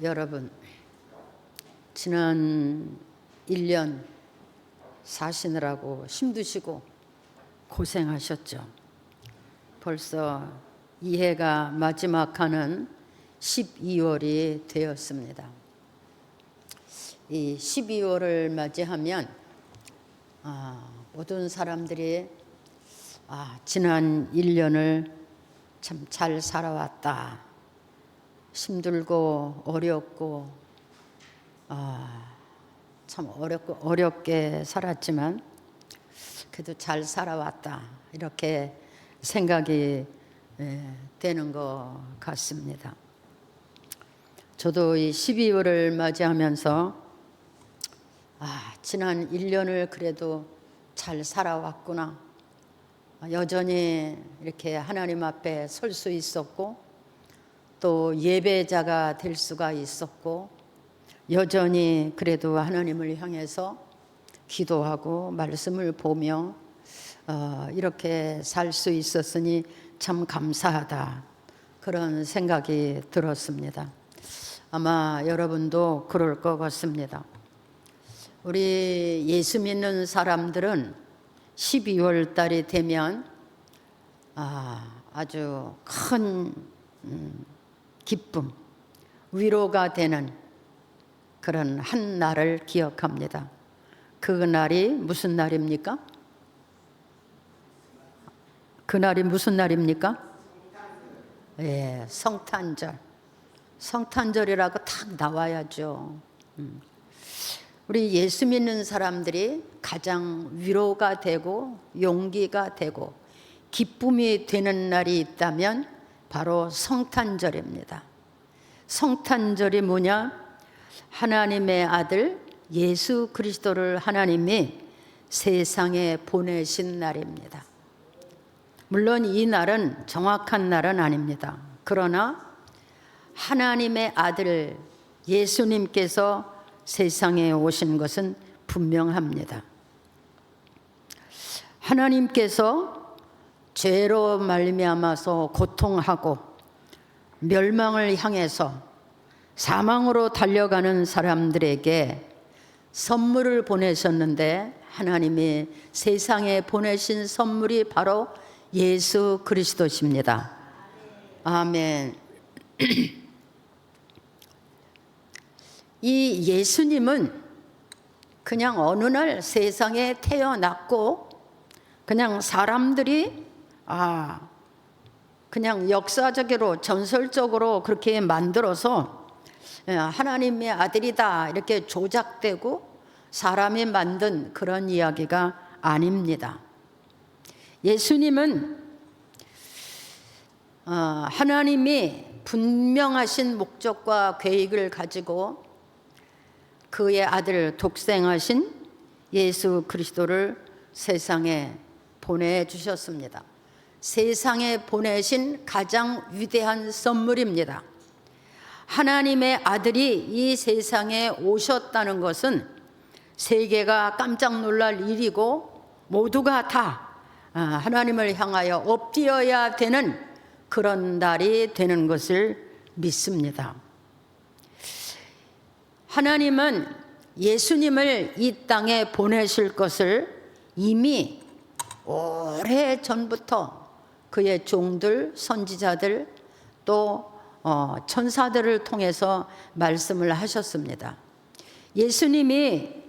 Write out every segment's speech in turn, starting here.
여러분, 지난 1년 사시느라고 힘드시고 고생하셨죠. 벌써 이해가 마지막 하는 12월이 되었습니다. 이 12월을 맞이하면 모든 사람들이 지난 1년을 참 잘 살아왔다, 힘들고 어렵고 참 어렵게 살았지만 그래도 잘 살아왔다, 이렇게 생각이 되는 것 같습니다. 저도 이 12월을 맞이하면서 지난 1년을 그래도 잘 살아왔구나, 여전히 이렇게 하나님 앞에 설 수 있었고 또 예배자가 될 수가 있었고 여전히 그래도 하나님을 향해서 기도하고 말씀을 보며 이렇게 살 수 있었으니 참 감사하다, 그런 생각이 들었습니다. 아마 여러분도 그럴 것 같습니다. 우리 예수 믿는 사람들은 12월 달이 되면 아주 큰 기쁨, 위로가 되는 그런 한 날을 기억합니다. 그 날이 무슨 날입니까? 그 날이 무슨 날입니까? 성탄절. 성탄절이라고 딱 나와야죠. 우리 예수 믿는 사람들이 가장 위로가 되고 용기가 되고 기쁨이 되는 날이 있다면 바로 성탄절입니다. 성탄절이 뭐냐? 하나님의 아들 예수 그리스도를 하나님이 세상에 보내신 날입니다. 물론 이 날은 정확한 날은 아닙니다. 그러나 하나님의 아들 예수님께서 세상에 오신 것은 분명합니다. 하나님께서 죄로 말미암아서 고통하고 멸망을 향해서 사망으로 달려가는 사람들에게 선물을 보내셨는데, 하나님이 세상에 보내신 선물이 바로 예수 그리스도십니다. 아멘. 이 예수님은 그냥 어느 날 세상에 태어났고 그냥 사람들이 그냥 역사적으로 전설적으로 그렇게 만들어서 하나님의 아들이다 이렇게 조작되고 사람이 만든 그런 이야기가 아닙니다. 예수님은 하나님이 분명하신 목적과 계획을 가지고 그의 아들 독생하신 예수 그리스도를 세상에 보내주셨습니다. 세상에 보내신 가장 위대한 선물입니다. 하나님의 아들이 이 세상에 오셨다는 것은 세계가 깜짝 놀랄 일이고 모두가 다 하나님을 향하여 엎드려야 되는 그런 날이 되는 것을 믿습니다. 하나님은 예수님을 이 땅에 보내실 것을 이미 오래 전부터 그의 종들, 선지자들 또 천사들을 통해서 말씀을 하셨습니다. 예수님이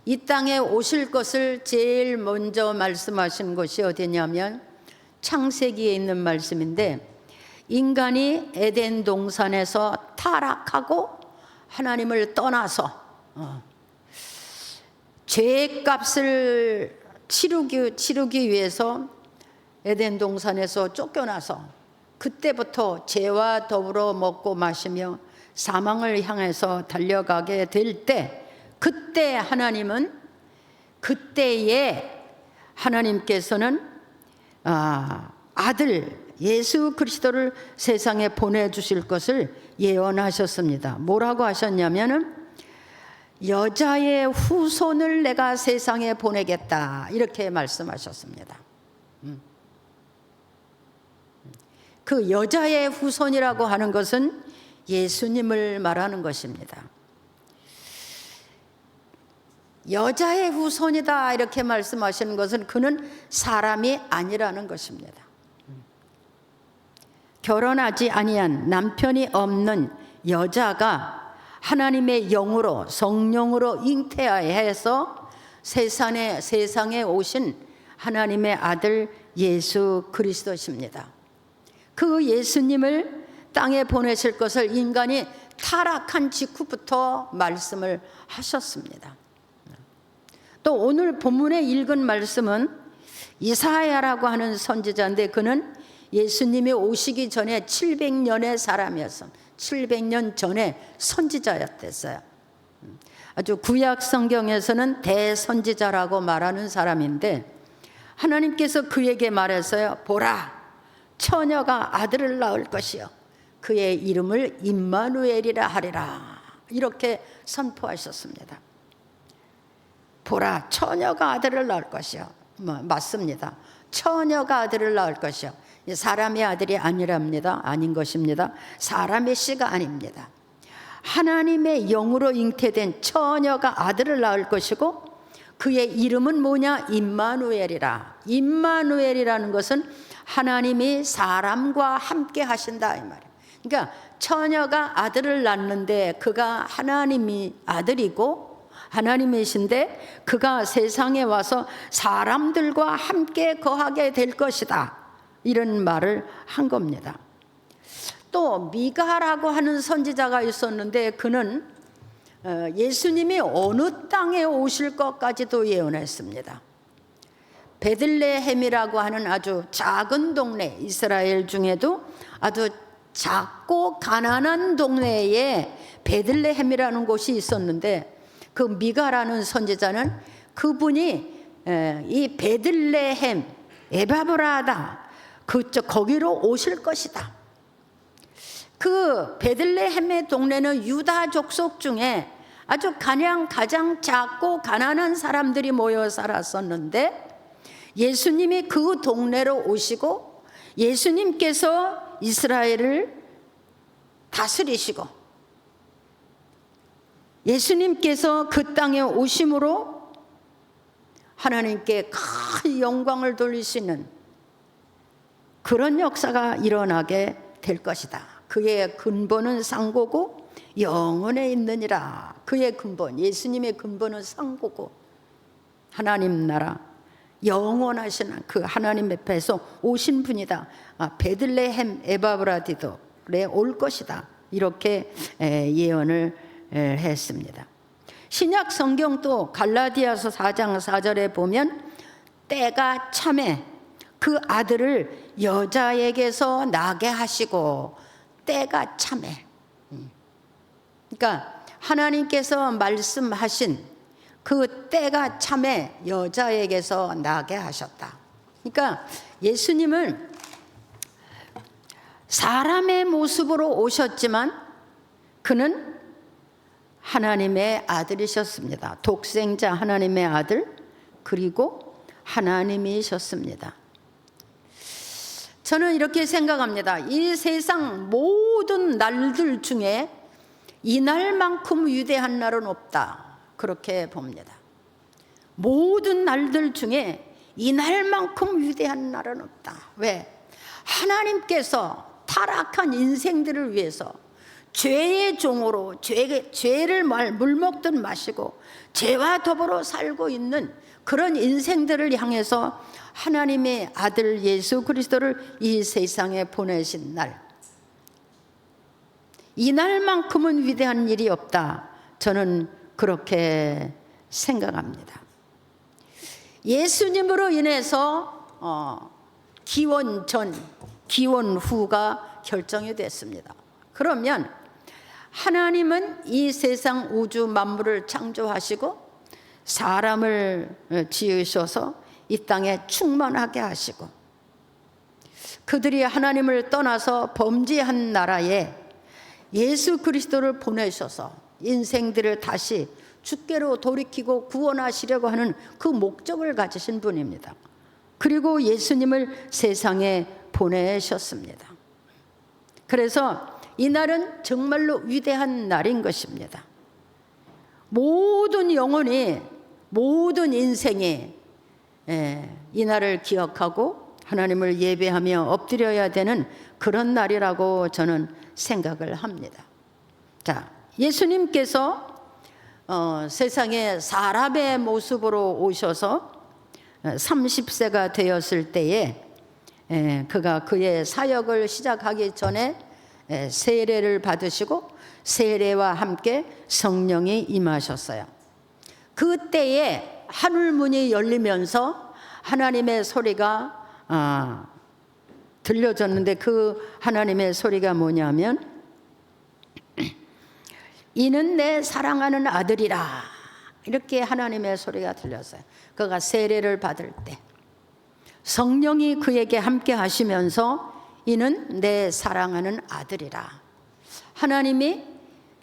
이 땅에 오실 것을 제일 먼저 말씀하신 것이 어디냐면 창세기에 있는 말씀인데, 인간이 에덴 동산에서 타락하고 하나님을 떠나서 죄의 값을 치르기 위해서 에덴 동산에서 쫓겨나서 그때부터 죄와 더불어 먹고 마시며 사망을 향해서 달려가게 될 때, 그때 하나님께서는 아들 예수 그리스도를 세상에 보내주실 것을 예언하셨습니다. 뭐라고 하셨냐면은 여자의 후손을 내가 세상에 보내겠다, 이렇게 말씀하셨습니다. 그 여자의 후손이라고 하는 것은 예수님을 말하는 것입니다. 여자의 후손이다 이렇게 말씀하시는 것은 그는 사람이 아니라는 것입니다. 결혼하지 아니한 남편이 없는 여자가 하나님의 영으로 성령으로 잉태하여서 세상에 오신 하나님의 아들 예수 그리스도십니다. 그 예수님을 땅에 보내실 것을 인간이 타락한 직후부터 말씀을 하셨습니다. 또 오늘 본문에 읽은 말씀은 이사야라고 하는 선지자인데 그는 예수님이 오시기 전에 700년의 사람이었어. 700년 전에 선지자였댔어요. 아주 구약 성경에서는 대선지자라고 말하는 사람인데 하나님께서 그에게 말했어요. 보라, 처녀가 아들을 낳을 것이요 그의 이름을 임마누엘이라 하리라. 이렇게 선포하셨습니다. 보라, 처녀가 아들을 낳을 것이요. 맞습니다. 처녀가 아들을 낳을 것이요. 사람의 아들이 아니랍니다. 아닌 것입니다. 사람의 씨가 아닙니다. 하나님의 영으로 잉태된 처녀가 아들을 낳을 것이고 그의 이름은 뭐냐? 임마누엘이라. 임마누엘이라는 것은 하나님이 사람과 함께 하신다 이 말이에요. 그러니까 처녀가 아들을 낳는데 그가 하나님이 아들이고 하나님이신데 그가 세상에 와서 사람들과 함께 거하게 될 것이다. 이런 말을 한 겁니다. 또 미가라고 하는 선지자가 있었는데 그는 예수님이 어느 땅에 오실 것까지도 예언했습니다. 베들레헴이라고 하는 아주 작은 동네, 이스라엘 중에도 아주 작고 가난한 동네에 베들레헴이라는 곳이 있었는데 그 미가라는 선지자는 그분이 이 베들레헴 에바브라다 거기로 오실 것이다. 그 베들레헴의 동네는 유다 족속 중에 아주 가장 작고 가난한 사람들이 모여 살았었는데 예수님이 그 동네로 오시고 예수님께서 이스라엘을 다스리시고 예수님께서 그 땅에 오심으로 하나님께 큰 영광을 돌리시는 그런 역사가 일어나게 될 것이다. 그의 근본은 상고고 영원에 있느니라. 그의 근본, 예수님의 근본은 상고고 하나님 나라 영원하신 그 하나님 앞에서 오신 분이다. 베들레헴 에바브라디도에 올 것이다. 이렇게 예언을 했습니다. 신약 성경도 갈라디아서 4장 4절에 보면 때가 참에 그 아들을 여자에게서 나게 하시고 때가 참에 그러니까 하나님께서 말씀하신 그 때가 참에 여자에게서 나게 하셨다. 그러니까 예수님은 사람의 모습으로 오셨지만 그는 하나님의 아들이셨습니다. 독생자 하나님의 아들 그리고 하나님이셨습니다. 저는 이렇게 생각합니다. 이 세상 모든 날들 중에 이 날만큼 위대한 날은 없다. 그렇게 봅니다. 모든 날들 중에 이 날만큼 위대한 날은 없다. 왜? 하나님께서 타락한 인생들을 위해서 죄의 종으로 죄를 물먹듯 마시고 죄와 더불어 살고 있는 그런 인생들을 향해서 하나님의 아들 예수 그리스도를 이 세상에 보내신 날, 이 날만큼은 위대한 일이 없다. 저는 그렇게 생각합니다. 예수님으로 인해서 기원 전, 기원 후가 결정이 됐습니다. 그러면 하나님은 이 세상 우주 만물을 창조하시고 사람을 지으셔서 이 땅에 충만하게 하시고 그들이 하나님을 떠나서 범죄한 나라에 예수 그리스도를 보내셔서 인생들을 다시 주께로 돌이키고 구원하시려고 하는 그 목적을 가지신 분입니다. 그리고 예수님을 세상에 보내셨습니다. 그래서 이 날은 정말로 위대한 날인 것입니다. 모든 영혼이, 모든 인생이 이 날을 기억하고 하나님을 예배하며 엎드려야 되는 그런 날이라고 저는 생각을 합니다. 자, 예수님께서 세상에 사람의 모습으로 오셔서 30세가 되었을 때에 그가 그의 사역을 시작하기 전에 세례를 받으시고 세례와 함께 성령이 임하셨어요. 그때에 하늘문이 열리면서 하나님의 소리가 들려졌는데 그 하나님의 소리가 뭐냐면 이는 내 사랑하는 아들이라, 이렇게 하나님의 소리가 들렸어요. 그가 세례를 받을 때 성령이 그에게 함께 하시면서 이는 내 사랑하는 아들이라, 하나님이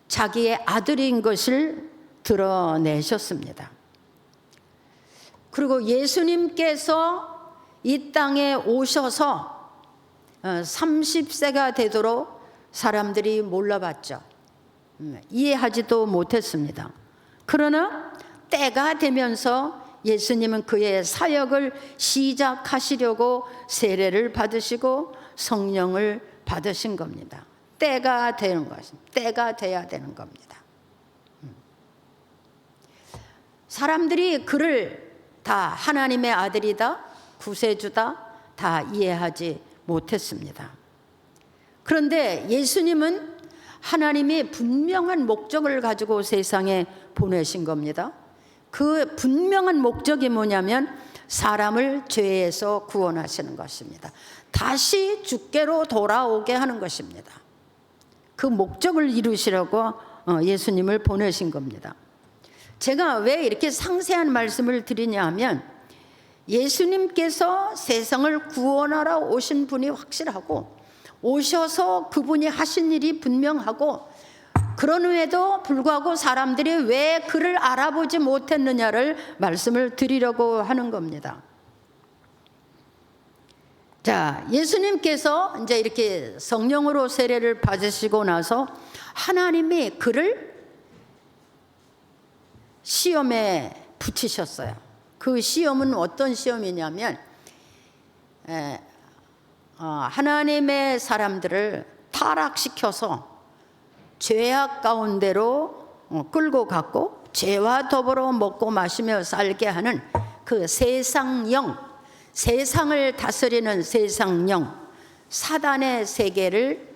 자기의 아들인 것을 드러내셨습니다. 그리고 예수님께서 이 땅에 오셔서 30세가 되도록 사람들이 몰라봤죠. 이해하지도 못했습니다. 그러나 때가 되면서 예수님은 그의 사역을 시작하시려고 세례를 받으시고 성령을 받으신 겁니다. 때가 되는 것입니다. 때가 돼야 되는 겁니다. 사람들이 그를 다 하나님의 아들이다, 구세주다 다 이해하지 못했습니다. 그런데 예수님은 하나님이 분명한 목적을 가지고 세상에 보내신 겁니다. 그 분명한 목적이 뭐냐면 사람을 죄에서 구원하시는 것입니다. 다시 주께로 돌아오게 하는 것입니다. 그 목적을 이루시려고 예수님을 보내신 겁니다. 제가 왜 이렇게 상세한 말씀을 드리냐 하면 예수님께서 세상을 구원하러 오신 분이 확실하고 오셔서 그분이 하신 일이 분명하고 그런 후에도 불구하고 사람들이 왜 그를 알아보지 못했느냐를 말씀을 드리려고 하는 겁니다. 자, 예수님께서 이제 이렇게 성령으로 세례를 받으시고 나서 하나님이 그를 시험에 붙이셨어요. 그 시험은 어떤 시험이냐면 하나님의 사람들을 타락시켜서 죄악 가운데로 끌고 갔고 죄와 더불어 먹고 마시며 살게 하는 그 세상령, 세상을 다스리는 세상령, 사단의 세계를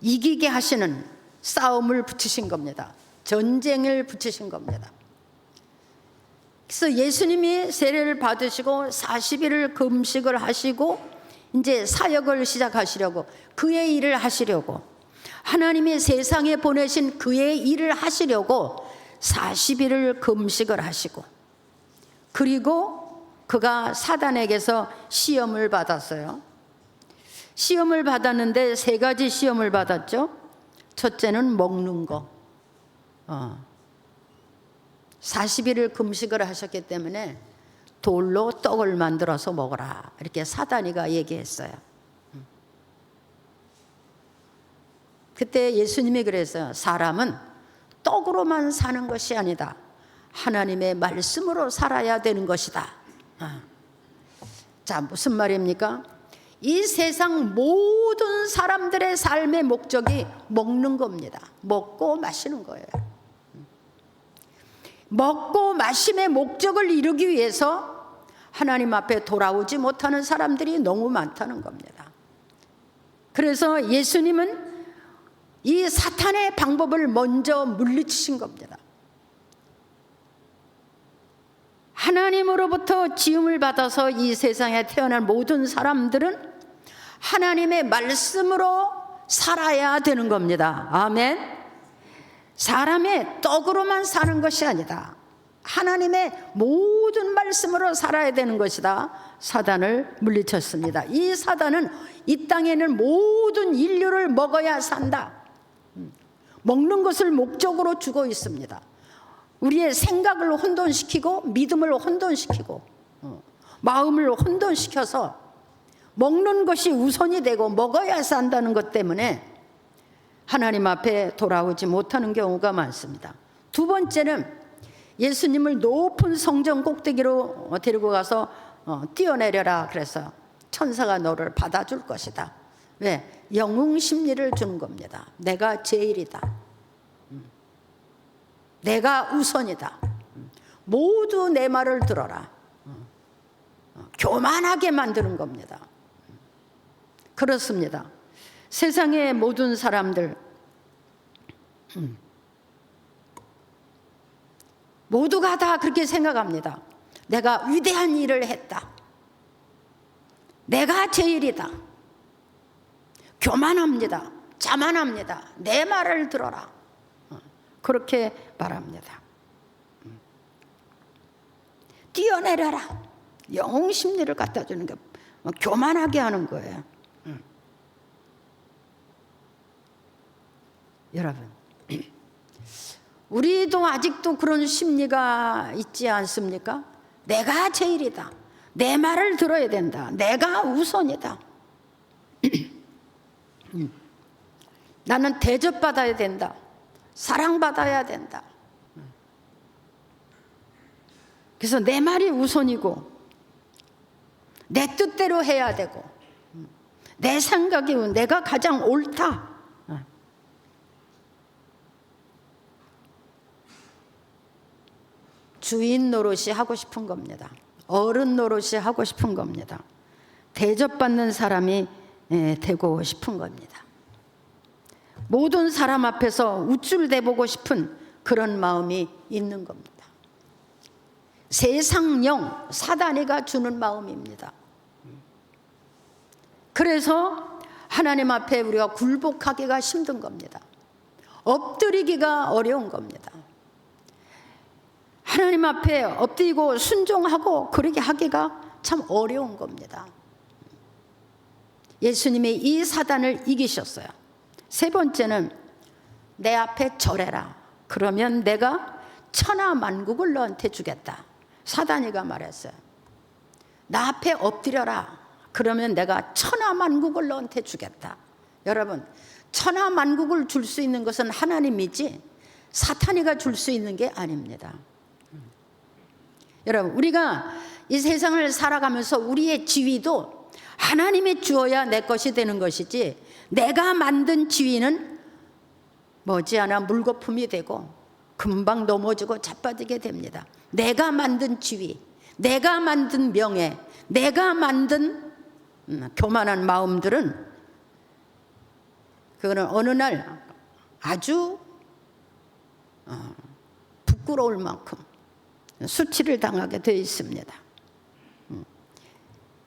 이기게 하시는 싸움을 붙이신 겁니다. 전쟁을 붙이신 겁니다. 그래서 예수님이 세례를 받으시고 40일을 금식을 하시고 이제 사역을 시작하시려고, 그의 일을 하시려고, 하나님이 세상에 보내신 그의 일을 하시려고 40일을 금식을 하시고, 그리고 그가 사단에게서 시험을 받았어요. 시험을 받았는데 3가지 시험을 받았죠. 첫째는 먹는 거. 40일을 금식을 하셨기 때문에 돌로 떡을 만들어서 먹어라, 이렇게 사단이가 얘기했어요. 그때 예수님이 그랬어요. 사람은 떡으로만 사는 것이 아니다, 하나님의 말씀으로 살아야 되는 것이다. 자, 무슨 말입니까? 이 세상 모든 사람들의 삶의 목적이 먹는 겁니다. 먹고 마시는 거예요. 먹고 마심의 목적을 이루기 위해서 하나님 앞에 돌아오지 못하는 사람들이 너무 많다는 겁니다. 그래서 예수님은 이 사탄의 방법을 먼저 물리치신 겁니다. 하나님으로부터 지음을 받아서 이 세상에 태어난 모든 사람들은 하나님의 말씀으로 살아야 되는 겁니다. 아멘. 사람의 떡으로만 사는 것이 아니다, 하나님의 모든 말씀으로 살아야 되는 것이다. 사단을 물리쳤습니다. 이 사단은 이 땅에는 모든 인류를 먹어야 산다, 먹는 것을 목적으로 주고 있습니다. 우리의 생각을 혼돈시키고 믿음을 혼돈시키고 마음을 혼돈시켜서 먹는 것이 우선이 되고 먹어야 산다는 것 때문에 하나님 앞에 돌아오지 못하는 경우가 많습니다. 두 번째는 예수님을 높은 성전 꼭대기로 데리고 가서 뛰어내려라 그래서 천사가 너를 받아줄 것이다. 왜? 영웅 심리를 주는 겁니다. 내가 제일이다. 내가 우선이다. 모두 내 말을 들어라. 교만하게 만드는 겁니다. 그렇습니다. 세상의 모든 사람들 모두가 다 그렇게 생각합니다. 내가 위대한 일을 했다. 내가 제일이다. 교만합니다. 자만합니다. 내 말을 들어라. 그렇게 말합니다. 뛰어내려라. 영웅 심리를 갖다 주는 게 교만하게 하는 거예요. 여러분, 우리도 아직도 그런 심리가 있지 않습니까? 내가 제일이다. 내 말을 들어야 된다. 내가 우선이다. 나는 대접받아야 된다. 사랑받아야 된다. 그래서 내 말이 우선이고 내 뜻대로 해야 되고 내 생각이 내가 가장 옳다. 주인 노릇이 하고 싶은 겁니다. 어른 노릇이 하고 싶은 겁니다. 대접받는 사람이 되고 싶은 겁니다. 모든 사람 앞에서 우쭐대보고 싶은 그런 마음이 있는 겁니다. 세상령 사단이가 주는 마음입니다. 그래서 하나님 앞에 우리가 굴복하기가 힘든 겁니다. 엎드리기가 어려운 겁니다. 하나님 앞에 엎드리고 순종하고 그렇게 하기가 참 어려운 겁니다. 예수님이 이 사단을 이기셨어요. 세 번째는 내 앞에 절해라. 그러면 내가 천하만국을 너한테 주겠다. 사단이가 말했어요. 나 앞에 엎드려라. 그러면 내가 천하만국을 너한테 주겠다. 여러분, 천하만국을 줄 수 있는 것은 하나님이지 사탄이가 줄 수 있는 게 아닙니다. 여러분, 우리가 이 세상을 살아가면서 우리의 지위도 하나님이 주어야 내 것이 되는 것이지 내가 만든 지위는 머지않아 물거품이 되고 금방 넘어지고 자빠지게 됩니다. 내가 만든 지위, 내가 만든 명예, 내가 만든 교만한 마음들은 그거는 어느 날 아주 부끄러울 만큼 수치를 당하게 되어 있습니다.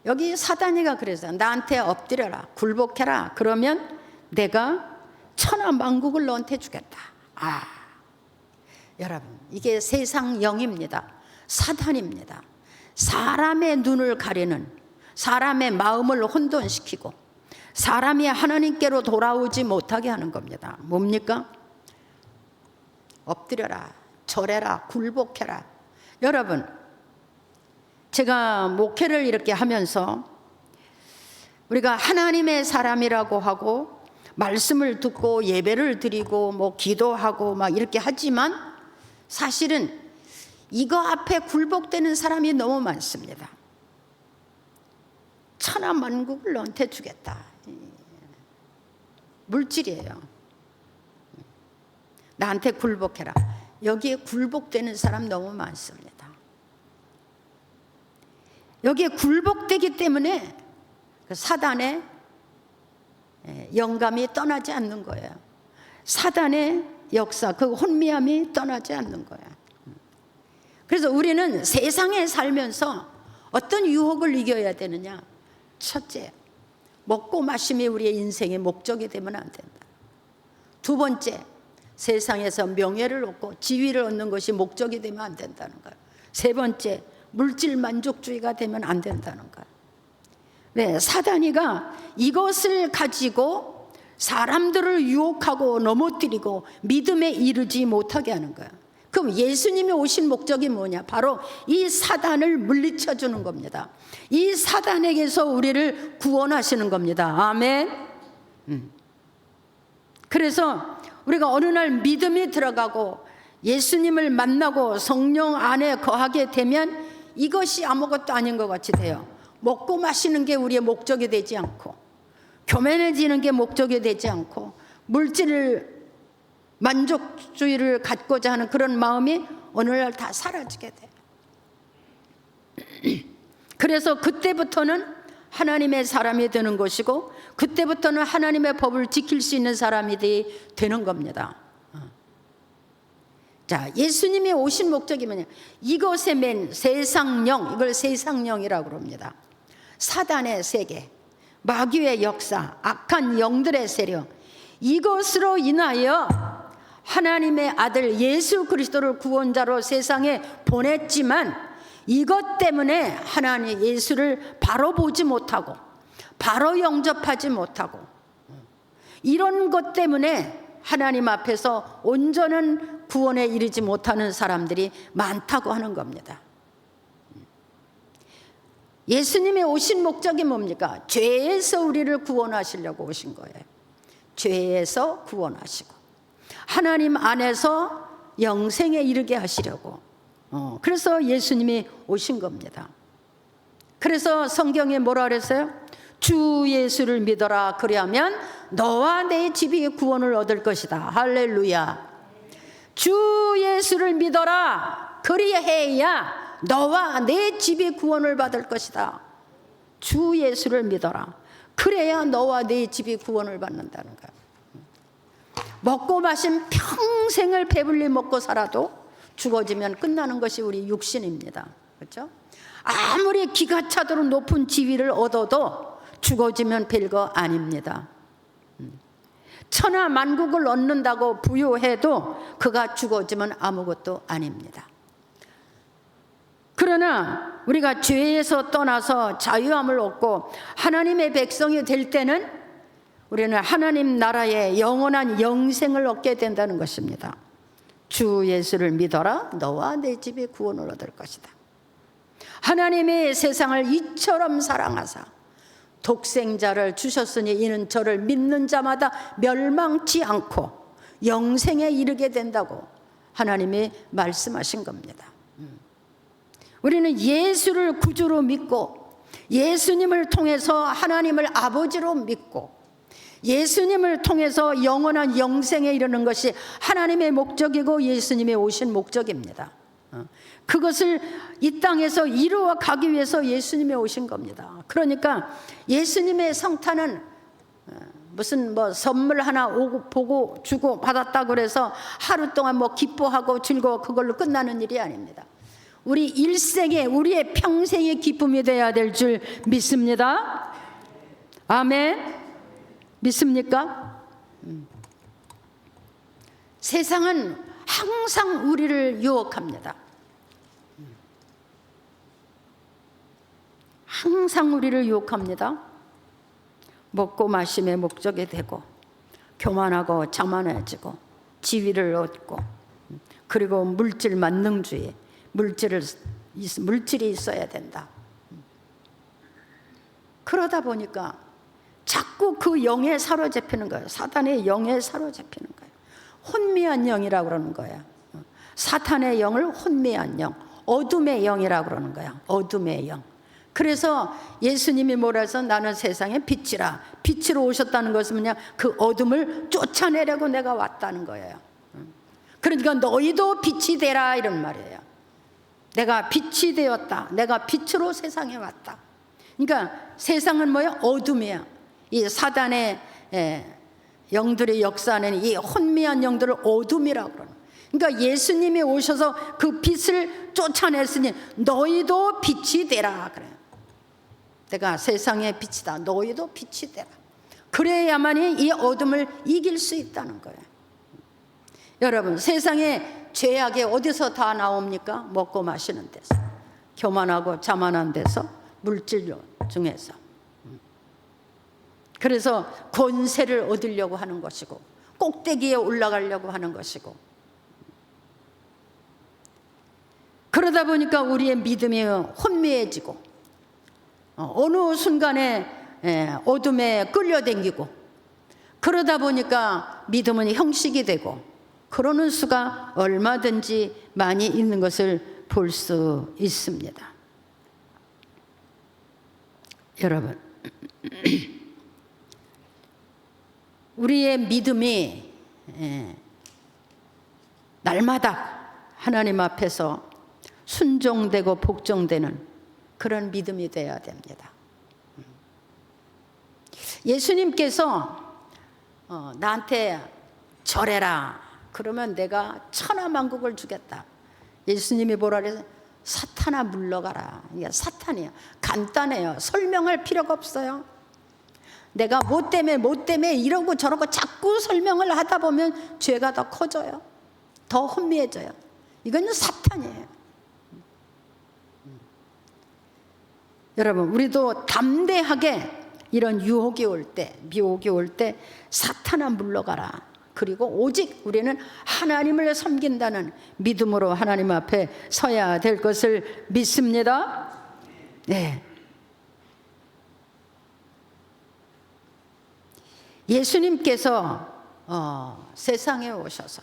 여기 사단이가 그래서 나한테 엎드려라, 굴복해라. 그러면 내가 천하만국을 너한테 주겠다. 여러분, 이게 세상 영입니다. 사단입니다. 사람의 눈을 가리는, 사람의 마음을 혼돈시키고 사람이 하나님께로 돌아오지 못하게 하는 겁니다. 뭡니까? 엎드려라, 절해라, 굴복해라. 여러분, 제가 목회를 이렇게 하면서 우리가 하나님의 사람이라고 하고 말씀을 듣고 예배를 드리고 뭐 기도하고 막 이렇게 하지만 사실은 이거 앞에 굴복되는 사람이 너무 많습니다. 천하만국을 너한테 주겠다. 물질이에요. 나한테 굴복해라. 여기에 굴복되는 사람 너무 많습니다. 여기에 굴복되기 때문에 사단의 영감이 떠나지 않는 거예요. 사단의 역사, 그 혼미함이 떠나지 않는 거예요. 그래서 우리는 세상에 살면서 어떤 유혹을 이겨야 되느냐? 첫째, 먹고 마심이 우리의 인생의 목적이 되면 안 된다. 두 번째, 세상에서 명예를 얻고 지위를 얻는 것이 목적이 되면 안 된다는 거예요. 세 번째, 물질 만족주의가 되면 안 된다는 거예요. 네, 사단이가 이것을 가지고 사람들을 유혹하고 넘어뜨리고 믿음에 이르지 못하게 하는 거예요. 그 지금 예수님이 오신 목적이 뭐냐? 바로 이 사단을 물리쳐 주는 겁니다. 이 사단에게서 우리를 구원하시는 겁니다. 아멘. 그래서 우리가 어느 날 믿음이 들어가고 예수님을 만나고 성령 안에 거하게 되면 이것이 아무것도 아닌 것 같이 돼요. 먹고 마시는 게 우리의 목적이 되지 않고, 교만해지는 게 목적이 되지 않고, 물질을 만족주의를 갖고자 하는 그런 마음이 어느 날 다 사라지게 돼요. 그래서 그때부터는 하나님의 사람이 되는 것이고, 그때부터는 하나님의 법을 지킬 수 있는 사람이 되는 겁니다. 자, 예수님이 오신 목적이 뭐냐? 이것에 맨 세상령, 이걸 세상령이라고 합니다. 사단의 세계, 마귀의 역사, 악한 영들의 세력, 이것으로 인하여 하나님의 아들 예수 그리스도를 구원자로 세상에 보냈지만, 이것 때문에 하나님 예수를 바로 보지 못하고 바로 영접하지 못하고, 이런 것 때문에 하나님 앞에서 온전한 구원에 이르지 못하는 사람들이 많다고 하는 겁니다. 예수님이 오신 목적이 뭡니까? 죄에서 우리를 구원하시려고 오신 거예요. 죄에서 구원하시고 하나님 안에서 영생에 이르게 하시려고, 그래서 예수님이 오신 겁니다. 그래서 성경에 뭐라 그랬어요? 주 예수를 믿어라, 그리하면 너와 내 집이 구원을 얻을 것이다. 할렐루야. 주 예수를 믿어라, 그리해야 너와 내 집이 구원을 받을 것이다. 주 예수를 믿어라, 그래야 너와 내 집이 구원을 받는다는 거야. 먹고 마신 평생을 배불리 먹고 살아도 죽어지면 끝나는 것이 우리 육신입니다. 그렇죠? 아무리 기가 차도록 높은 지위를 얻어도 죽어지면 별거 아닙니다. 천하 만국을 얻는다고 부유해도 그가 죽어지면 아무것도 아닙니다. 그러나 우리가 죄에서 떠나서 자유함을 얻고 하나님의 백성이 될 때는 우리는 하나님 나라의 영원한 영생을 얻게 된다는 것입니다. 주 예수를 믿어라, 너와 내 집이 구원을 얻을 것이다. 하나님이 세상을 이처럼 사랑하사 독생자를 주셨으니 이는 저를 믿는 자마다 멸망치 않고 영생에 이르게 된다고 하나님이 말씀하신 겁니다. 우리는 예수를 구주로 믿고 예수님을 통해서 하나님을 아버지로 믿고 예수님을 통해서 영원한 영생에 이르는 것이 하나님의 목적이고 예수님이 오신 목적입니다. 그것을 이 땅에서 이루어 가기 위해서 예수님이 오신 겁니다. 그러니까 예수님의 성탄은 무슨 선물 하나 오고 보고 주고 받았다 그래서 하루 동안 기뻐하고 즐거워 그걸로 끝나는 일이 아닙니다. 우리 일생에 우리의 평생의 기쁨이 되어야 될 줄 믿습니다. 아멘. 믿습니까? 세상은 항상 우리를 유혹합니다. 항상 우리를 유혹합니다. 먹고 마심의 목적이 되고 교만하고 자만해지고 지위를 얻고, 그리고 물질 만능주의, 물질이 있어야 된다. 그러다 보니까 자꾸 그 영에 사로잡히는 거예요. 사탄의 영에 사로잡히는 거예요. 혼미한 영이라고 그러는 거예요. 사탄의 영을 혼미한 영, 어둠의 영이라고 그러는 거예요. 어둠의 영. 그래서 예수님이 뭐라 해서 나는 세상의 빛이라, 빛으로 오셨다는 것은 뭐냐, 그 어둠을 쫓아내려고 내가 왔다는 거예요. 그러니까 너희도 빛이 되라 이런 말이에요. 내가 빛이 되었다, 내가 빛으로 세상에 왔다. 그러니까 세상은 뭐예요? 어둠이야. 이 사단의 영들의 역사는 이 혼미한 영들을 어둠이라고 그러는. 그러니까 예수님이 오셔서 그 빛을 쫓아냈으니 너희도 빛이 되라 그래요. 내가 세상의 빛이다, 너희도 빛이 되라. 그래야만이 이 어둠을 이길 수 있다는 거예요. 여러분, 세상에 죄악이 어디서 다 나옵니까? 먹고 마시는 데서, 교만하고 자만한 데서, 물질 중에서. 그래서 권세를 얻으려고 하는 것이고 꼭대기에 올라가려고 하는 것이고, 그러다 보니까 우리의 믿음이 혼미해지고 어느 순간에 어둠에 끌려다니고, 그러다 보니까 믿음은 형식이 되고, 그러는 수가 얼마든지 많이 있는 것을 볼 수 있습니다. 여러분, 우리의 믿음이 날마다 하나님 앞에서 순종되고 복종되는 그런 믿음이 되어야 됩니다. 예수님께서 나한테 절해라 그러면 내가 천하만국을 주겠다. 예수님이 뭐라 그래서 사탄아 물러가라. 이게 사탄이야. 간단해요. 설명할 필요가 없어요. 내가 뭐 때문에 이러고 저러고 자꾸 설명을 하다 보면 죄가 더 커져요. 더 혼미해져요. 이건 사탄이에요. 여러분, 우리도 담대하게 이런 유혹이 올 때, 미혹이 올 때 사탄아 물러가라. 그리고 오직 우리는 하나님을 섬긴다는 믿음으로 하나님 앞에 서야 될 것을 믿습니다. 네. 예수님께서 세상에 오셔서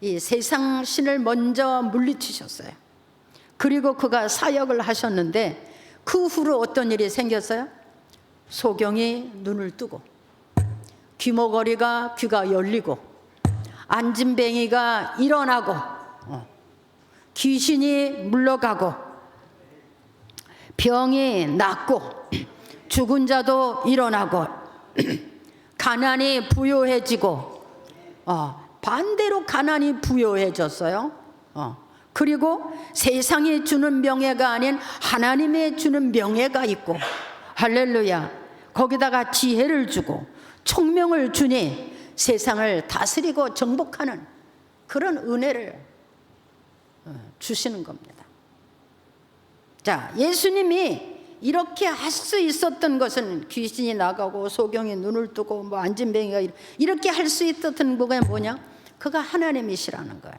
이 세상 신을 먼저 물리치셨어요. 그리고 그가 사역을 하셨는데 그 후로 어떤 일이 생겼어요? 소경이 눈을 뜨고, 귀머거리가 귀가 열리고, 안진뱅이가 일어나고, 귀신이 물러가고, 병이 낫고, 죽은 자도 일어나고, 가난이 부요해지고, 반대로 가난이 부요해졌어요. 그리고 세상이 주는 명예가 아닌 하나님의 주는 명예가 있고, 할렐루야. 거기다가 지혜를 주고 총명을 주니 세상을 다스리고 정복하는 그런 은혜를 주시는 겁니다. 자, 예수님이 이렇게 할 수 있었던 것은 귀신이 나가고 소경이 눈을 뜨고 뭐 안진뱅이가 이렇게 할 수 있었던 게 뭐냐? 그가 하나님이시라는 거예요.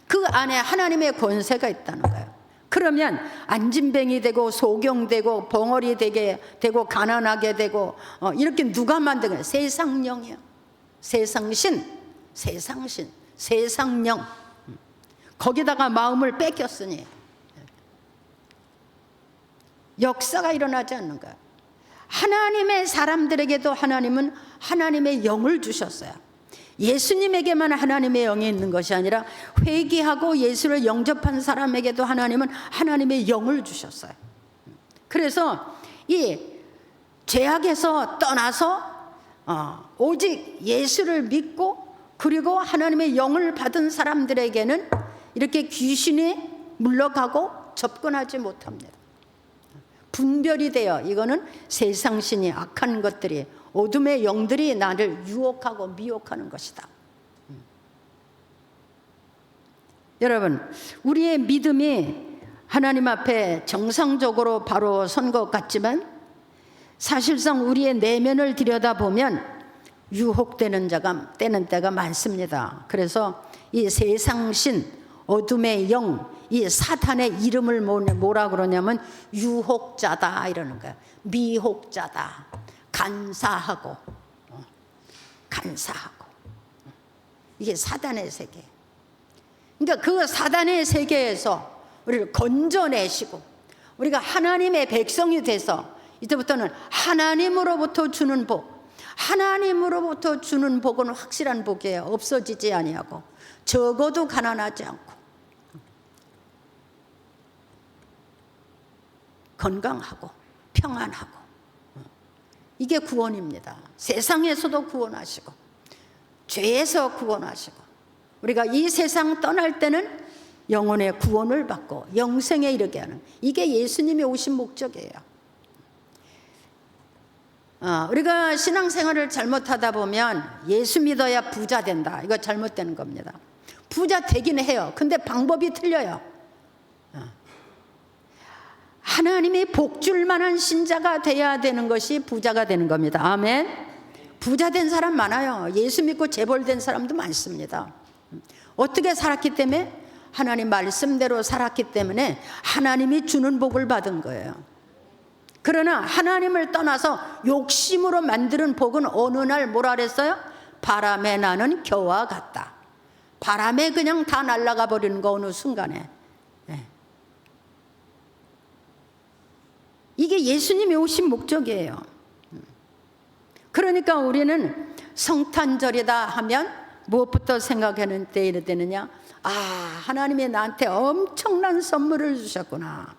그 안에 하나님의 권세가 있다는 거예요. 그러면 안진뱅이 되고 소경되고 벙어리 되게 되고 가난하게 되고 이렇게 누가 만든 거예요? 세상령이요. 세상신, 세상령. 거기다가 마음을 뺏겼으니 역사가 일어나지 않는 거예요. 하나님의 사람들에게도 하나님은 하나님의 영을 주셨어요. 예수님에게만 하나님의 영이 있는 것이 아니라 회개하고 예수를 영접한 사람에게도 하나님은 하나님의 영을 주셨어요. 그래서 이 죄악에서 떠나서 오직 예수를 믿고 그리고 하나님의 영을 받은 사람들에게는 이렇게 귀신이 물러가고 접근하지 못합니다. 분별이 되어 이거는 세상신이 악한 것들이 어둠의 영들이 나를 유혹하고 미혹하는 것이다. 여러분, 우리의 믿음이 하나님 앞에 정상적으로 바로 선 것 같지만 사실상 우리의 내면을 들여다보면 유혹되는 때가 많습니다. 그래서 이 세상신, 어둠의 영, 이 사탄의 이름을 뭐라 그러냐면 유혹자다 이러는 거예요. 미혹자다. 간사하고 이게 사단의 세계. 그러니까 그 사단의 세계에서 우리를 건져내시고 우리가 하나님의 백성이 돼서 이제부터는 하나님으로부터 주는 복, 하나님으로부터 주는 복은 확실한 복이에요. 없어지지 아니하고 적어도 가난하지 않고 건강하고 평안하고, 이게 구원입니다. 세상에서도 구원하시고 죄에서 구원하시고 우리가 이 세상 떠날 때는 영혼의 구원을 받고 영생에 이르게 하는, 이게 예수님이 오신 목적이에요. 우리가 신앙생활을 잘못하다 보면 예수 믿어야 부자 된다, 이거 잘못되는 겁니다. 부자 되긴 해요. 근데 방법이 틀려요. 하나님이 복줄 만한 신자가 돼야 되는 것이 부자가 되는 겁니다. 아멘. 부자 된 사람 많아요. 예수 믿고 재벌 된 사람도 많습니다. 어떻게 살았기 때문에? 하나님 말씀대로 살았기 때문에 하나님이 주는 복을 받은 거예요. 그러나 하나님을 떠나서 욕심으로 만드는 복은 어느 날 뭐라 그랬어요? 바람에 나는 겨와 같다. 바람에 그냥 다 날아가 버리는 거, 어느 순간에. 네. 이게 예수님이 오신 목적이에요. 그러니까 우리는 성탄절이다 하면 무엇부터 생각하는 때이 되느냐? 아, 하나님이 나한테 엄청난 선물을 주셨구나.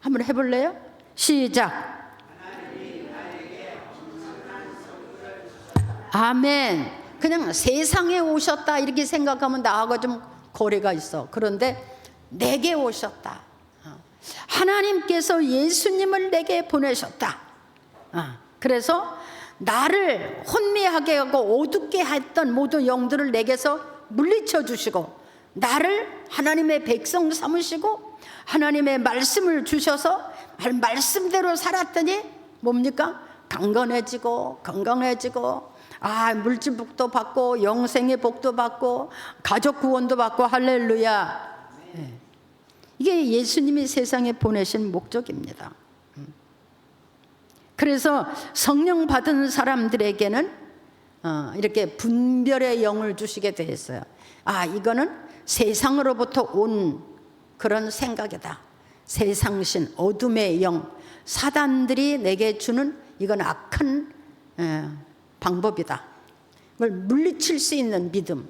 한번 해볼래요? 시작. 아멘. 그냥 세상에 오셨다 이렇게 생각하면 나하고 좀 거리가 있어. 그런데 내게 오셨다. 하나님께서 예수님을 내게 보내셨다. 그래서 나를 혼미하게 하고 어둡게 했던 모든 영들을 내게서 물리쳐 주시고, 나를 하나님의 백성 삼으시고 하나님의 말씀을 주셔서 말씀대로 살았더니 뭡니까? 강건해지고 건강해지고, 물질 복도 받고 영생의 복도 받고 가족 구원도 받고. 할렐루야. 이게 예수님이 세상에 보내신 목적입니다. 그래서 성령 받은 사람들에게는 이렇게 분별의 영을 주시게 되었어요. 이거는 세상으로부터 온 그런 생각이다. 세상신, 어둠의 영, 사단들이 내게 주는 이건 악한 방법이다. 그걸 물리칠 수 있는 믿음.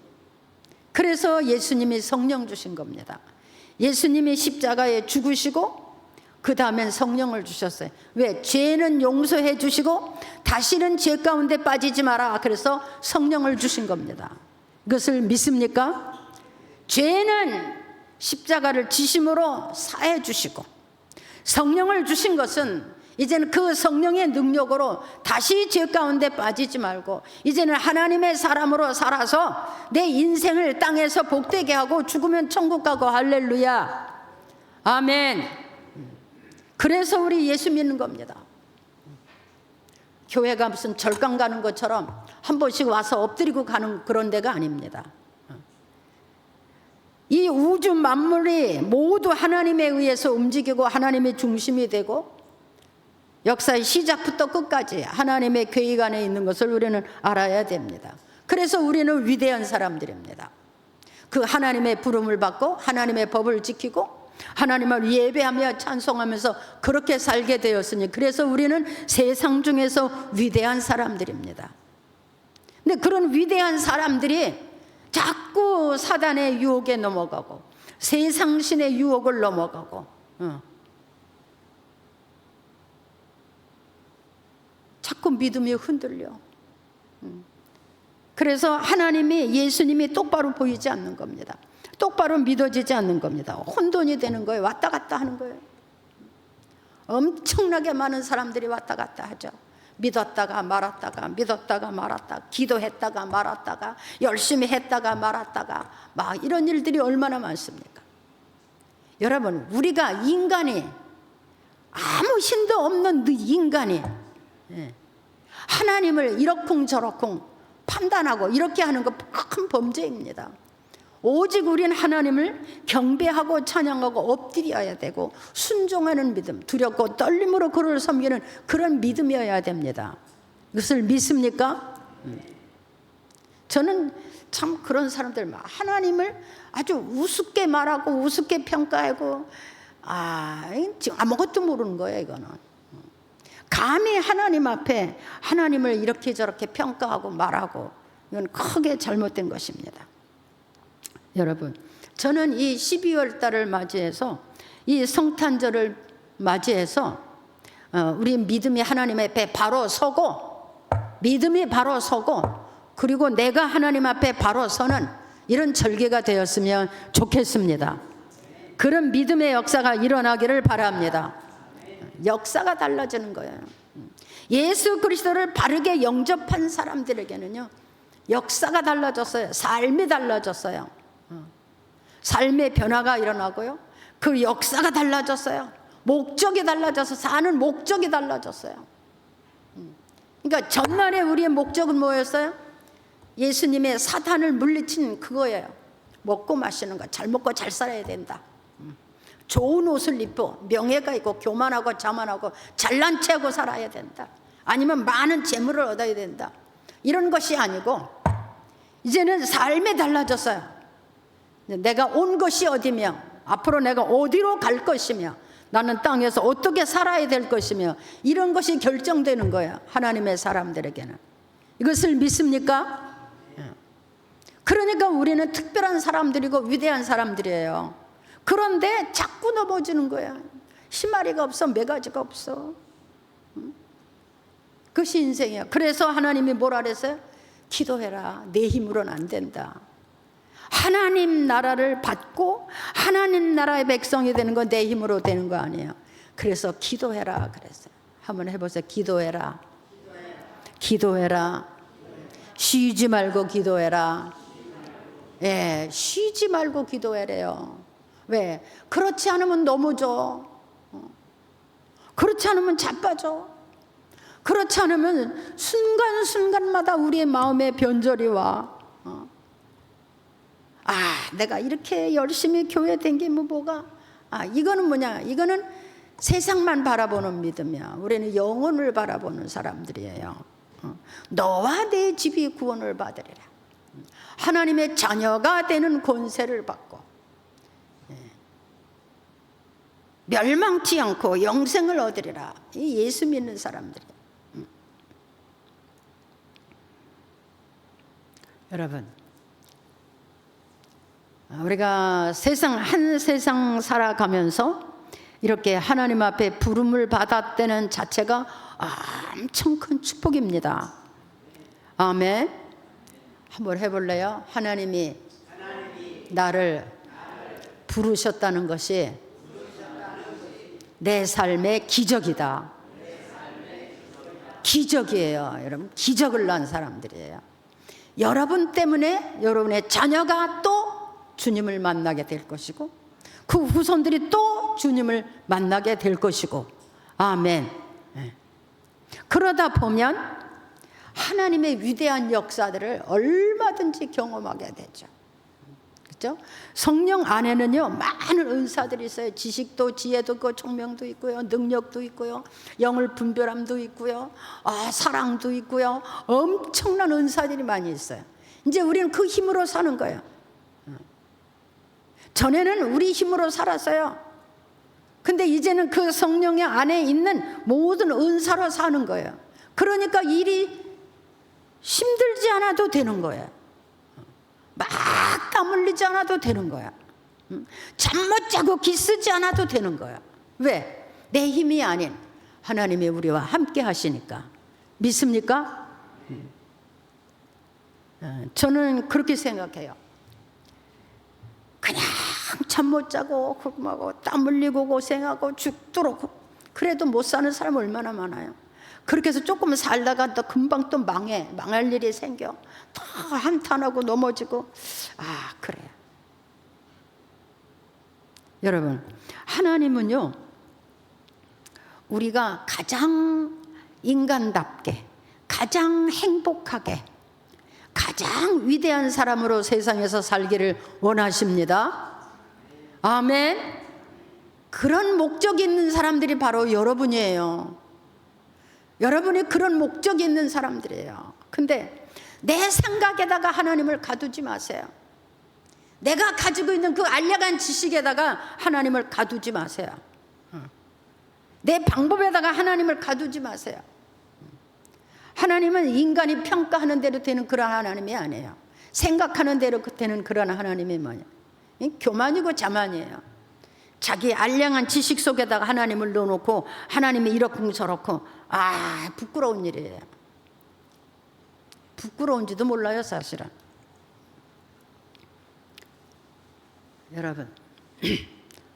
그래서 예수님이 성령 주신 겁니다. 예수님이 십자가에 죽으시고 그 다음엔 성령을 주셨어요. 왜? 죄는 용서해 주시고 다시는 죄 가운데 빠지지 마라. 그래서 성령을 주신 겁니다. 이것을 믿습니까? 죄는 십자가를 지심으로 사해 주시고, 성령을 주신 것은 이제는 그 성령의 능력으로 다시 죄 가운데 빠지지 말고 이제는 하나님의 사람으로 살아서 내 인생을 땅에서 복되게 하고 죽으면 천국 가고. 할렐루야. 아멘. 그래서 우리 예수 믿는 겁니다. 교회가 무슨 절강 가는 것처럼 한 번씩 와서 엎드리고 가는 그런 데가 아닙니다. 이 우주 만물이 모두 하나님에 의해서 움직이고 하나님의 중심이 되고 역사의 시작부터 끝까지 하나님의 계획 안에 있는 것을 우리는 알아야 됩니다. 그래서 우리는 위대한 사람들입니다. 그 하나님의 부름을 받고 하나님의 법을 지키고 하나님을 예배하며 찬송하면서 그렇게 살게 되었으니, 그래서 우리는 세상 중에서 위대한 사람들입니다. 근데 그런 위대한 사람들이 자꾸 사단의 유혹에 넘어가고 세상신의 유혹을 넘어가고 자꾸 믿음이 흔들려. 그래서 하나님이, 예수님이 똑바로 보이지 않는 겁니다. 똑바로 믿어지지 않는 겁니다. 혼돈이 되는 거예요. 왔다 갔다 하는 거예요. 엄청나게 많은 사람들이 왔다 갔다 하죠. 믿었다가 말았다가, 믿었다가 말았다가, 기도했다가 말았다가, 열심히 했다가 말았다가, 막 이런 일들이 얼마나 많습니까? 여러분, 우리가 인간이, 아무 힘도 없는 인간이 하나님을 이러쿵저러쿵 판단하고 이렇게 하는 거 큰 범죄입니다. 오직 우리는 하나님을 경배하고 찬양하고 엎드려야 되고 순종하는 믿음, 두렵고 떨림으로 그를 섬기는 그런 믿음이어야 됩니다. 이것을 믿습니까? 저는 참 그런 사람들, 하나님을 아주 우습게 말하고 우습게 평가하고 지금 아무것도 모르는 거예요. 이거는 감히 하나님 앞에 하나님을 이렇게 저렇게 평가하고 말하고, 이건 크게 잘못된 것입니다. 여러분, 저는 이 12월 달을 맞이해서, 이 성탄절을 맞이해서 우리 믿음이 하나님 앞에 바로 서고, 믿음이 바로 서고, 그리고 내가 하나님 앞에 바로 서는 이런 절기가 되었으면 좋겠습니다. 그런 믿음의 역사가 일어나기를 바랍니다. 역사가 달라지는 거예요. 예수 그리스도를 바르게 영접한 사람들에게는요, 역사가 달라졌어요. 삶이 달라졌어요. 삶의 변화가 일어나고요, 그 역사가 달라졌어요. 목적이 달라져서 사는 목적이 달라졌어요. 그러니까 전날에 우리의 목적은 뭐였어요? 예수님의 사탄을 물리친 그거예요. 먹고 마시는 거 잘 먹고 잘 살아야 된다. 좋은 옷을 입고 명예가 있고 교만하고 자만하고 잘난 체하고 살아야 된다. 아니면 많은 재물을 얻어야 된다. 이런 것이 아니고 이제는 삶이 달라졌어요. 내가 온 것이 어디며 앞으로 내가 어디로 갈 것이며 나는 땅에서 어떻게 살아야 될 것이며 이런 것이 결정되는 거예요. 하나님의 사람들에게는. 이것을 믿습니까? 그러니까 우리는 특별한 사람들이고 위대한 사람들이에요. 그런데 자꾸 넘어지는 거야. 희마리가 없어, 매가지가 없어. 그것이 인생이야. 그래서 하나님이 뭐라 그랬어요? 기도해라. 내 힘으로는 안 된다. 하나님 나라를 받고 하나님 나라의 백성이 되는 건 내 힘으로 되는 거 아니에요. 그래서 기도해라 그랬어요. 한번 해보세요. 기도해라. 기도해라. 쉬지 말고 기도해라. 예, 쉬지 말고 기도해래요. 왜? 그렇지 않으면 넘어져. 그렇지 않으면 자빠져. 그렇지 않으면 순간순간마다 우리의 마음에 변절이 와. 내가 이렇게 열심히 교회 댕기면 뭐가? 이거는 뭐냐? 이거는 세상만 바라보는 믿음이야. 우리는 영혼을 바라보는 사람들이에요. 너와 내 집이 구원을 받으리라. 하나님의 자녀가 되는 권세를 받고 멸망치 않고 영생을 얻으리라. 이 예수 믿는 사람들이에요. 여러분, 우리가 한 세상 살아가면서 이렇게 하나님 앞에 부름을 받았다는 자체가 엄청 큰 축복입니다. 아멘. 한번 해볼래요? 하나님이 나를 부르셨다는 것이 내 삶의 기적이다. 기적이에요. 여러분, 기적을 낳은 사람들이에요. 여러분 때문에 여러분의 자녀가 또 주님을 만나게 될 것이고 그 후손들이 또 주님을 만나게 될 것이고. 아멘. 그러다 보면 하나님의 위대한 역사들을 얼마든지 경험하게 되죠. 그렇죠? 성령 안에는요 많은 은사들이 있어요. 지식도 지혜도 있고 총명도 있고요, 능력도 있고요, 영을 분별함도 있고요, 사랑도 있고요. 엄청난 은사들이 많이 있어요. 이제 우리는 그 힘으로 사는 거예요. 전에는 우리 힘으로 살았어요. 근데 이제는 그 성령의 안에 있는 모든 은사로 사는 거예요. 그러니까 일이 힘들지 않아도 되는 거예요. 막 땀 흘리지 않아도 되는 거야. 잠 못 자고 기쓰지 않아도 되는 거야. 왜? 내 힘이 아닌 하나님이 우리와 함께 하시니까. 믿습니까? 저는 그렇게 생각해요. 그냥 잠 못 자고 땀 흘리고 고생하고 죽도록 그래도 못 사는 사람 얼마나 많아요. 그렇게 해서 조금 살다가 또 금방 또 망할 일이 생겨. 다 한탄하고 넘어지고. 그래요. 여러분, 하나님은요 우리가 가장 인간답게 가장 행복하게 가장 위대한 사람으로 세상에서 살기를 원하십니다. 아멘. 그런 목적이 있는 사람들이 바로 여러분이에요. 여러분이 그런 목적이 있는 사람들이에요. 근데 내 생각에다가 하나님을 가두지 마세요. 내가 가지고 있는 그 알량한 지식에다가 하나님을 가두지 마세요. 내 방법에다가 하나님을 가두지 마세요. 하나님은 인간이 평가하는 대로 되는 그런 하나님이 아니에요. 생각하는 대로 되는 그런 하나님이 뭐냐? 교만이고 자만이에요. 자기 알량한 지식 속에다가 하나님을 넣어놓고 하나님이 이렇고 저렇고 부끄러운 일이에요. 부끄러운지도 몰라요 사실은. 여러분,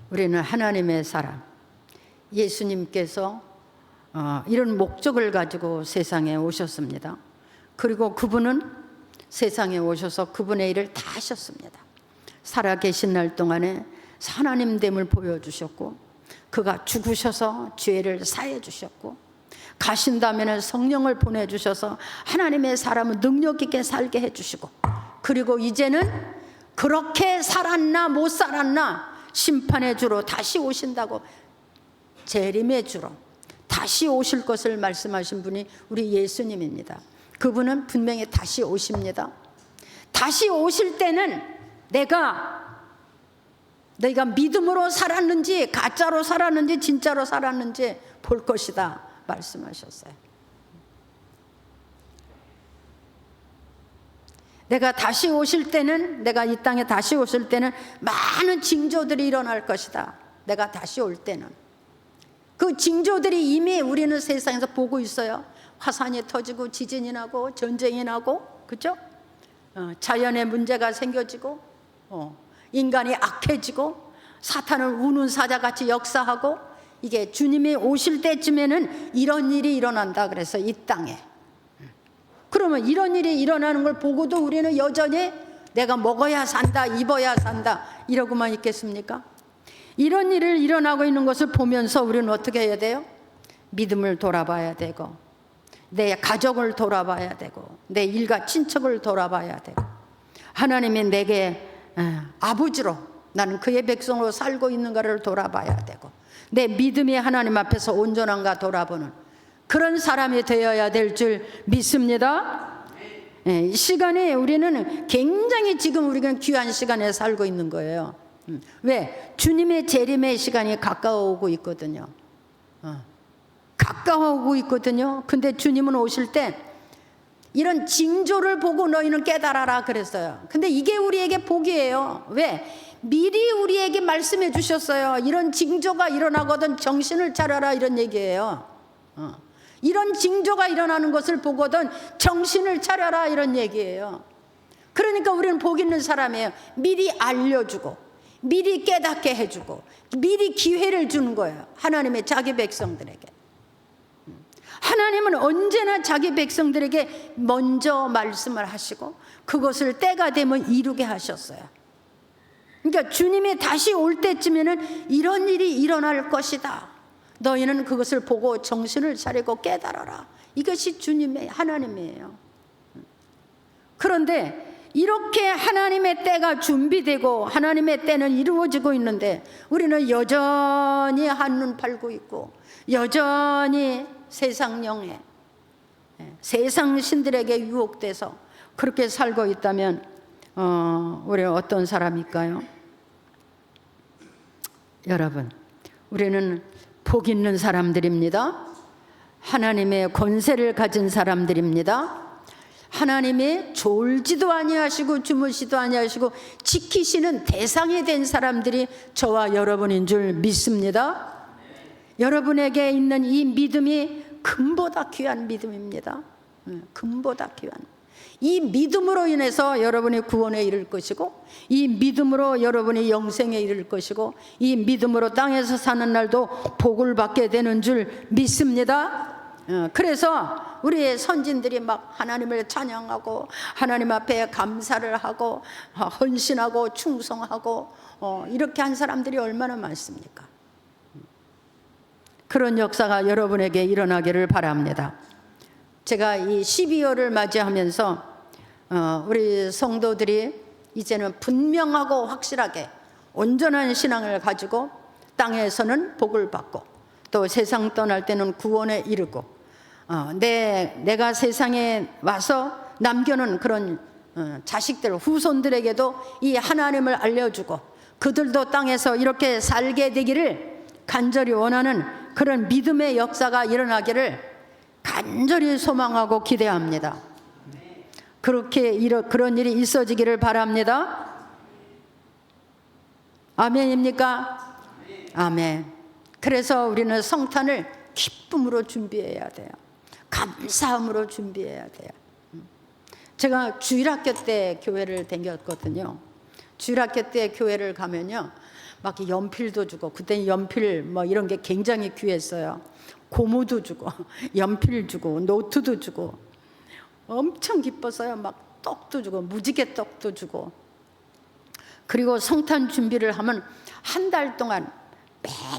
우리는 하나님의 사람, 예수님께서 이런 목적을 가지고 세상에 오셨습니다. 그리고 그분은 세상에 오셔서 그분의 일을 다 하셨습니다. 살아계신 날 동안에 하나님됨을 보여주셨고, 그가 죽으셔서 죄를 사해 주셨고, 가신 다음에는 성령을 보내주셔서 하나님의 사람을 능력 있게 살게 해주시고, 그리고 이제는 그렇게 살았나 못 살았나 심판의 주로 다시 오신다고, 재림의 주로 다시 오실 것을 말씀하신 분이 우리 예수님입니다. 그분은 분명히 다시 오십니다. 다시 오실 때는 내가 믿음으로 살았는지 가짜로 살았는지 진짜로 살았는지 볼 것이다 말씀하셨어요. 내가 다시 오실 때는, 내가 이 땅에 다시 오실 때는 많은 징조들이 일어날 것이다. 내가 다시 올 때는 그 징조들이 이미 우리는 세상에서 보고 있어요. 화산이 터지고 지진이 나고 전쟁이 나고, 그렇죠? 자연의 문제가 생겨지고, 인간이 악해지고, 사탄을 우는 사자같이 역사하고, 이게 주님이 오실 때쯤에는 이런 일이 일어난다 그래서 이 땅에. 그러면 이런 일이 일어나는 걸 보고도 우리는 여전히 내가 먹어야 산다, 입어야 산다 이러고만 있겠습니까? 이런 일을 일어나고 있는 것을 보면서 우리는 어떻게 해야 돼요? 믿음을 돌아봐야 되고, 내 가족을 돌아봐야 되고, 내 일가 친척을 돌아봐야 되고, 하나님이 내게 아버지로 나는 그의 백성으로 살고 있는가를 돌아봐야 되고, 내 믿음이 하나님 앞에서 온전한가 돌아보는 그런 사람이 되어야 될 줄 믿습니다. 이 시간에 우리는 굉장히 지금 우리가 귀한 시간에 살고 있는 거예요. 왜? 주님의 재림의 시간이 가까워오고 있거든요. 가까워오고 있거든요. 근데 주님은 오실 때 이런 징조를 보고 너희는 깨달아라 그랬어요. 근데 이게 우리에게 복이에요. 왜? 미리 우리에게 말씀해 주셨어요. 이런 징조가 일어나거든 정신을 차려라 이런 얘기예요. 이런 징조가 일어나는 것을 보거든 정신을 차려라 이런 얘기예요. 그러니까 우리는 복 있는 사람이에요. 미리 알려주고, 미리 깨닫게 해주고, 미리 기회를 주는 거예요. 하나님의 자기 백성들에게. 하나님은 언제나 자기 백성들에게 먼저 말씀을 하시고 그것을 때가 되면 이루게 하셨어요. 그러니까 주님이 다시 올 때쯤에는 이런 일이 일어날 것이다. 너희는 그것을 보고 정신을 차리고 깨달아라. 이것이 주님의, 하나님이에요. 그런데 이렇게 하나님의 때가 준비되고 하나님의 때는 이루어지고 있는데 우리는 여전히 한눈 팔고 있고 여전히 세상 영에, 세상 신들에게 유혹돼서 그렇게 살고 있다면 우리는 어떤 사람일까요? 여러분, 우리는 복 있는 사람들입니다. 하나님의 권세를 가진 사람들입니다. 하나님이 졸지도 아니하시고 주무시도 아니하시고 지키시는 대상이 된 사람들이 저와 여러분인 줄 믿습니다. 여러분에게 있는 이 믿음이 금보다 귀한 믿음입니다. 금보다 귀한. 이 믿음으로 인해서 여러분이 구원에 이를 것이고, 이 믿음으로 여러분이 영생에 이를 것이고, 이 믿음으로 땅에서 사는 날도 복을 받게 되는 줄 믿습니다. 그래서 우리의 선진들이 막 하나님을 찬양하고 하나님 앞에 감사를 하고 헌신하고 충성하고 이렇게 한 사람들이 얼마나 많습니까? 그런 역사가 여러분에게 일어나기를 바랍니다. 제가 이 12월을 맞이하면서 우리 성도들이 이제는 분명하고 확실하게 온전한 신앙을 가지고 땅에서는 복을 받고 또 세상 떠날 때는 구원에 이르고 내가 세상에 와서 남겨놓은 그런 자식들, 후손들에게도 이 하나님을 알려주고 그들도 땅에서 이렇게 살게 되기를 간절히 원하는 그런 믿음의 역사가 일어나기를 간절히 소망하고 기대합니다. 그런 일이 있어지기를 바랍니다. 아멘입니까? 아멘. 그래서 우리는 성탄을 기쁨으로 준비해야 돼요. 감사함으로 준비해야 돼요. 제가 주일학교 때 교회를 다녔거든요. 주일학교 때 교회를 가면요, 막 연필도 주고, 그때 연필 뭐 이런 게 굉장히 귀했어요. 고무도 주고, 연필 주고, 노트도 주고, 엄청 기뻤어요. 막 떡도 주고, 무지개 떡도 주고. 그리고 성탄 준비를 하면 한 달 동안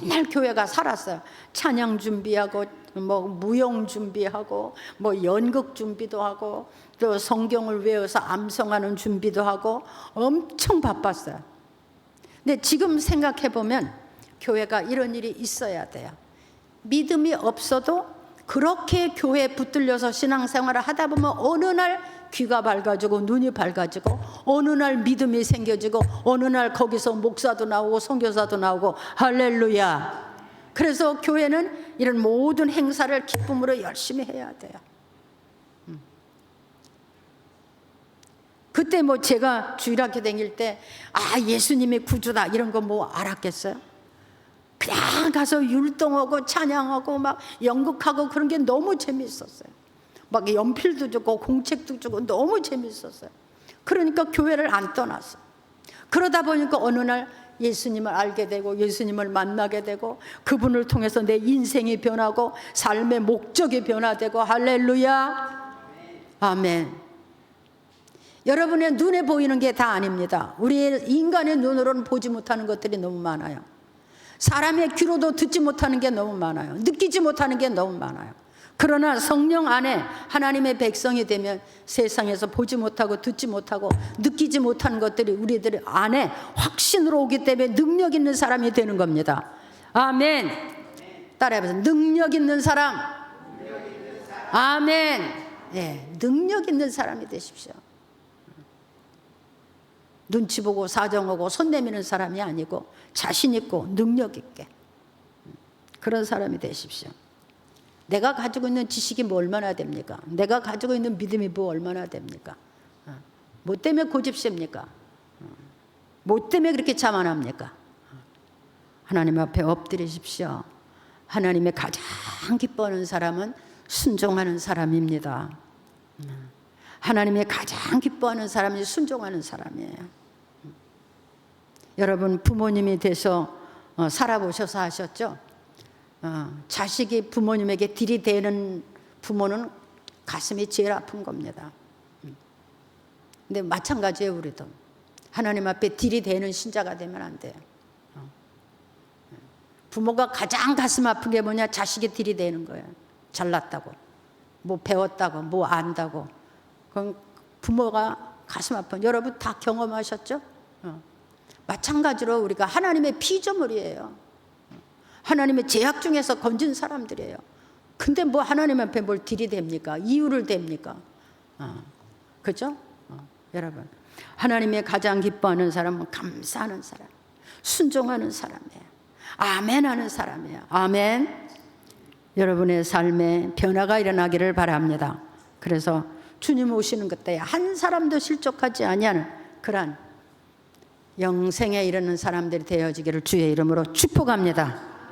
맨날 교회가 살았어요. 찬양 준비하고 뭐 무용 준비하고 뭐 연극 준비도 하고 또 성경을 외워서 암송하는 준비도 하고 엄청 바빴어요. 근데 지금 생각해 보면 교회가 이런 일이 있어야 돼요. 믿음이 없어도 그렇게 교회에 붙들려서 신앙생활을 하다 보면 어느 날 귀가 밝아지고 눈이 밝아지고 어느 날 믿음이 생겨지고 어느 날 거기서 목사도 나오고 선교사도 나오고 할렐루야. 그래서 교회는 이런 모든 행사를 기쁨으로 열심히 해야 돼요. 그때 뭐 제가 주일학교 다닐 때 예수님이 구주다 이런 거 뭐 알았겠어요? 그냥 가서 율동하고 찬양하고 막 연극하고 그런 게 너무 재밌었어요. 막 연필도 주고 공책도 주고 너무 재밌었어요. 그러니까 교회를 안 떠났어요. 그러다 보니까 어느 날 예수님을 알게 되고 예수님을 만나게 되고 그분을 통해서 내 인생이 변하고 삶의 목적이 변화되고 할렐루야. 아멘. 여러분의 눈에 보이는 게 다 아닙니다. 우리 인간의 눈으로는 보지 못하는 것들이 너무 많아요. 사람의 귀로도 듣지 못하는 게 너무 많아요. 느끼지 못하는 게 너무 많아요. 그러나 성령 안에 하나님의 백성이 되면 세상에서 보지 못하고 듣지 못하고 느끼지 못하는 것들이 우리들 안에 확신으로 오기 때문에 능력 있는 사람이 되는 겁니다. 아멘. 따라해보세요. 능력 있는 사람. 아멘. 네, 능력 있는 사람이 되십시오. 눈치 보고 사정하고 손 내미는 사람이 아니고 자신 있고 능력 있게 그런 사람이 되십시오. 내가 가지고 있는 지식이 뭐 얼마나 됩니까? 내가 가지고 있는 믿음이 뭐 얼마나 됩니까? 뭐 때문에 고집셉니까? 뭐 때문에 그렇게 자만합니까? 하나님 앞에 엎드리십시오. 하나님의 가장 기뻐하는 사람은 순종하는 사람입니다. 하나님의 가장 기뻐하는 사람이 순종하는 사람이에요. 여러분 부모님이 돼서 살아보셔서 아셨죠? 자식이 부모님에게 들이대는 부모는 가슴이 제일 아픈 겁니다. 근데 마찬가지예요. 우리도 하나님 앞에 들이대는 신자가 되면 안 돼요. 부모가 가장 가슴 아픈 게 뭐냐? 자식이 들이대는 거예요. 잘났다고 뭐 배웠다고 뭐 안다고. 그럼 부모가 가슴 아픈, 여러분 다 경험하셨죠? 마찬가지로 우리가 하나님의 피조물이에요. 하나님의 제약 중에서 건진 사람들이에요. 근데 뭐 하나님 앞에 뭘 들이댑니까? 이유를 댑니까? 그죠? 여러분 하나님의 가장 기뻐하는 사람은 감사하는 사람, 순종하는 사람이에요. 아멘 하는 사람이에요. 아멘. 여러분의 삶에 변화가 일어나기를 바랍니다. 그래서 주님 오시는 그때 한 사람도 실족하지 아니하는 그러한 영생에 이르는 사람들이 되어지기를 주의 이름으로 축복합니다.